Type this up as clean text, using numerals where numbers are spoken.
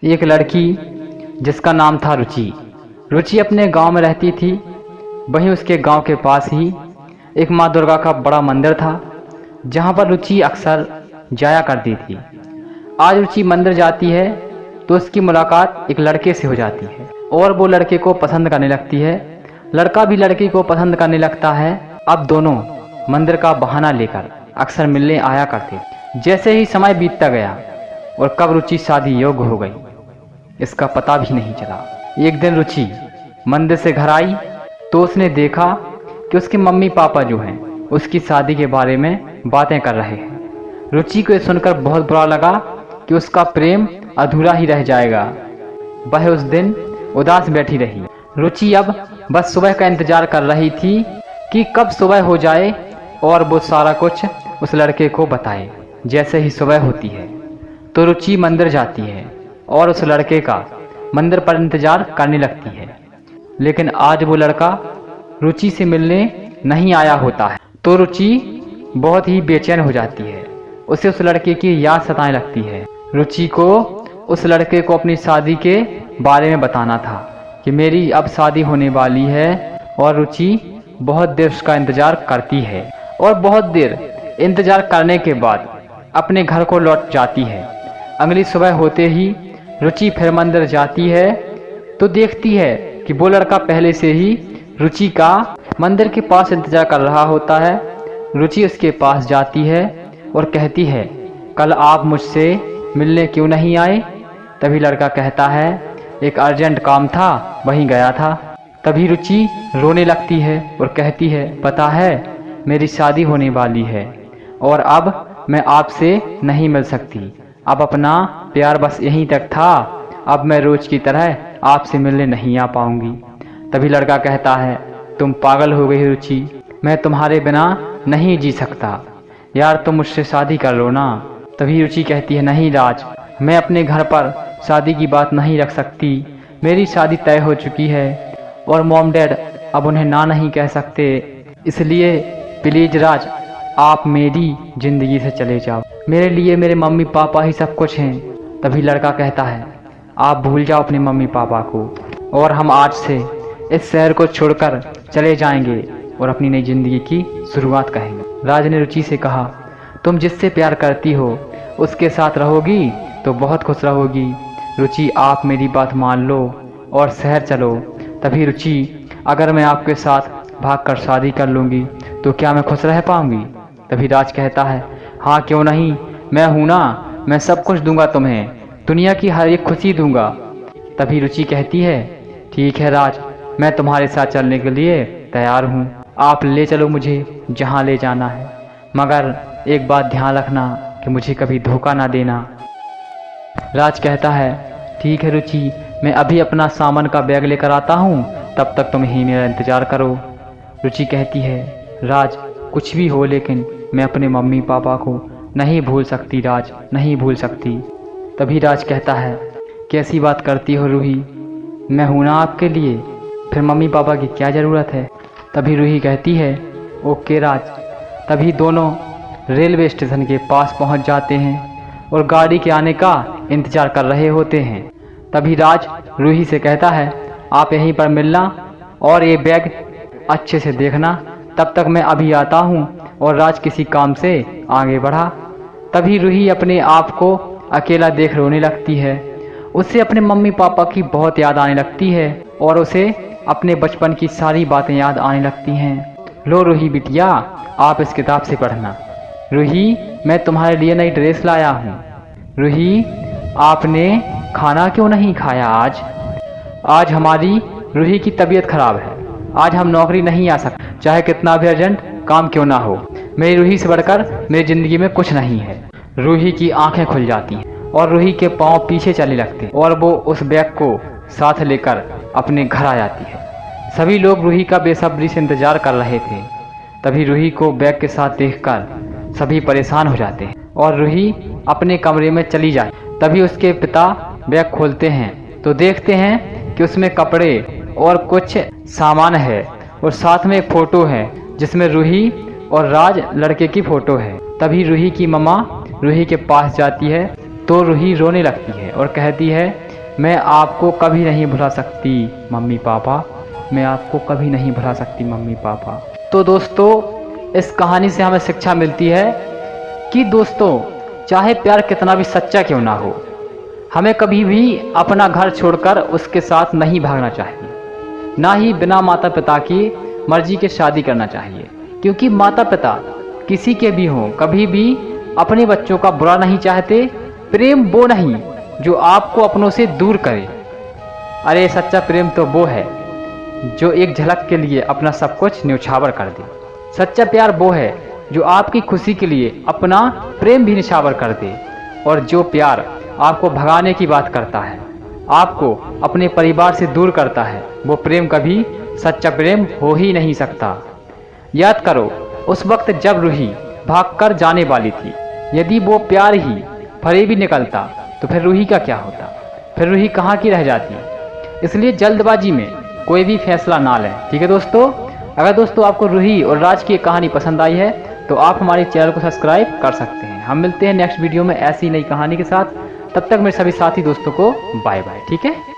एक लड़की जिसका नाम था रुचि। रुचि अपने गांव में रहती थी। वहीं उसके गांव के पास ही एक माँ दुर्गा का बड़ा मंदिर था, जहां पर रुचि अक्सर जाया करती थी। आज रुचि मंदिर जाती है तो उसकी मुलाकात एक लड़के से हो जाती है और वो लड़के को पसंद करने लगती है। लड़का भी लड़की को पसंद करने लगता है। अब दोनों मंदिर का बहाना लेकर अक्सर मिलने आया करते। जैसे ही समय बीतता गया और कब रुचि शादी योग्य हो गई इसका पता भी नहीं चला। एक दिन रुचि मंदिर से घर आई तो उसने देखा कि उसके मम्मी पापा जो हैं उसकी शादी के बारे में बातें कर रहे हैं। रुचि को सुनकर बहुत बुरा लगा कि उसका प्रेम अधूरा ही रह जाएगा। वह उस दिन उदास बैठी रही। रुचि अब बस सुबह का इंतजार कर रही थी कि कब सुबह हो जाए और वो सारा कुछ उस लड़के को बताए। जैसे ही सुबह होती है तो रुचि मंदिर जाती है और उस लड़के का मंदिर पर इंतजार करने लगती है। लेकिन आज वो लड़का रुचि से मिलने नहीं आया होता है तो रुचि बहुत ही बेचैन हो जाती है। उसे उस लड़के की याद सताने लगती है। रुचि को उस लड़के को अपनी शादी के बारे में बताना था कि मेरी अब शादी होने वाली है और रुचि बहुत देर उसका इंतजार करती है और बहुत देर इंतजार करने के बाद अपने घर को लौट जाती है। अगली सुबह होते ही रुचि फिर मंदिर जाती है तो देखती है कि वो लड़का पहले से ही रुचि का मंदिर के पास इंतजार कर रहा होता है। रुचि उसके पास जाती है और कहती है, कल आप मुझसे मिलने क्यों नहीं आए? तभी लड़का कहता है, एक अर्जेंट काम था वहीं गया था। तभी रुचि रोने लगती है और कहती है, पता है मेरी शादी होने वाली है और अब मैं आपसे नहीं मिल सकती। अब अपना प्यार बस यहीं तक था। अब मैं रोज की तरह आपसे मिलने नहीं आ पाऊंगी। तभी लड़का कहता है, तुम पागल हो गई रुचि, मैं तुम्हारे बिना नहीं जी सकता। यार तुम मुझसे शादी कर लो ना। तभी रुचि कहती है, नहीं राज, मैं अपने घर पर शादी की बात नहीं रख सकती। मेरी शादी तय हो चुकी है और मॉम डैड अब उन्हें ना नहीं कह सकते। इसलिए प्लीज राज, आप मेरी ज़िंदगी से चले जाओ। मेरे लिए मेरे मम्मी पापा ही सब कुछ हैं। तभी लड़का कहता है, आप भूल जाओ अपने मम्मी पापा को और हम आज से इस शहर को छोड़कर चले जाएंगे और अपनी नई ज़िंदगी की शुरुआत करेंगे। राज ने रुचि से कहा, तुम जिससे प्यार करती हो उसके साथ रहोगी तो बहुत खुश रहोगी। रुचि आप मेरी बात मान लो और शहर चलो। तभी रुचि, अगर मैं आपके साथ भागकर शादी कर लूँगी तो क्या मैं खुश रह पाऊँगी? तभी राज कहता है, हाँ क्यों नहीं, मैं हूँ ना, मैं सब कुछ दूंगा तुम्हें, दुनिया की हर एक खुशी दूंगा। तभी रुचि कहती है, ठीक है राज, मैं तुम्हारे साथ चलने के लिए तैयार हूँ। आप ले चलो मुझे जहाँ ले जाना है, मगर एक बात ध्यान रखना कि मुझे कभी धोखा ना देना। राज कहता है, ठीक है रुचि, मैं अभी अपना सामान का बैग लेकर आता हूँ, तब तक तुम ही मेरा इंतज़ार करो। रुचि कहती है, राज कुछ भी हो लेकिन मैं अपने मम्मी पापा को नहीं भूल सकती राज, नहीं भूल सकती। तभी राज कहता है, कैसी बात करती हो रूही, मैं हूं ना आपके लिए, फिर मम्मी पापा की क्या ज़रूरत है? तभी रूही कहती है, ओके राज। तभी दोनों रेलवे स्टेशन के पास पहुंच जाते हैं और गाड़ी के आने का इंतज़ार कर रहे होते हैं। तभी राज रूही से कहता है, आप यहीं पर मिलना और ये बैग अच्छे से देखना, तब तक मैं अभी आता हूँ। और राज किसी काम से आगे बढ़ा। तभी रूही अपने आप को अकेला देख रोने लगती है। उसे अपने मम्मी पापा की बहुत याद आने लगती है और उसे अपने बचपन की सारी बातें याद आने लगती हैं। लो रूही बिटिया, आप इस किताब से पढ़ना। रूही, मैं तुम्हारे लिए नई ड्रेस लाया हूँ। रूही, आपने खाना क्यों नहीं खाया आज? आज हमारी रूही की तबीयत खराब है, आज हम नौकरी नहीं आ सकते, चाहे कितना भी अर्जेंट काम क्यों ना हो। मेरी रूही से बढ़कर मेरी ज़िंदगी में कुछ नहीं है। रूही की आंखें खुल जाती हैं और रूही के पांव पीछे चलने लगते हैं और वो उस बैग को साथ लेकर अपने घर आ जाती है। सभी लोग रूही का बेसब्री से इंतजार कर रहे थे। तभी रूही को बैग के साथ देखकर सभी परेशान हो जाते हैं और रूही अपने कमरे में चली जाए। तभी उसके पिता बैग खोलते हैं तो देखते हैं कि उसमें कपड़े और कुछ सामान है और साथ में एक फ़ोटो है जिसमें रूही और राज लड़के की फ़ोटो है। तभी रूही की मम्मा रूही के पास जाती है तो रूही रोने लगती है और कहती है मैं आपको कभी नहीं भुला सकती मम्मी पापा, मैं आपको कभी नहीं भुला सकती मम्मी पापा। तो दोस्तों, इस कहानी से हमें शिक्षा मिलती है कि दोस्तों, चाहे प्यार कितना भी सच्चा क्यों ना हो, हमें कभी भी अपना घर छोड़कर उसके साथ नहीं भागना चाहिए, ना ही बिना माता पिता की मर्जी के शादी करना चाहिए। क्योंकि माता पिता किसी के भी हों, कभी भी अपने बच्चों का बुरा नहीं चाहते। प्रेम वो नहीं जो आपको अपनों से दूर करे। अरे सच्चा प्रेम तो वो है जो एक झलक के लिए अपना सब कुछ न्यौछावर कर दे। सच्चा प्यार वो है जो आपकी खुशी के लिए अपना प्रेम भी निछावर कर दे। और जो प्यार आपको भगाने की बात करता है, आपको अपने परिवार से दूर करता है, वो प्रेम कभी सच्चा प्रेम हो ही नहीं सकता। याद करो उस वक्त जब रूही भागकर जाने वाली थी। यदि वो प्यार ही फरेबी निकलता तो फिर रूही का क्या होता? फिर रूही कहाँ की रह जाती? इसलिए जल्दबाजी में कोई भी फैसला ना लें, ठीक है दोस्तों। अगर दोस्तों आपको रूही और राज की कहानी पसंद आई है तो आप हमारे चैनल को सब्सक्राइब कर सकते हैं। हम मिलते हैं नेक्स्ट वीडियो में ऐसी नई कहानी के साथ। तब तक मेरे सभी साथी दोस्तों को बाय बाय, ठीक है।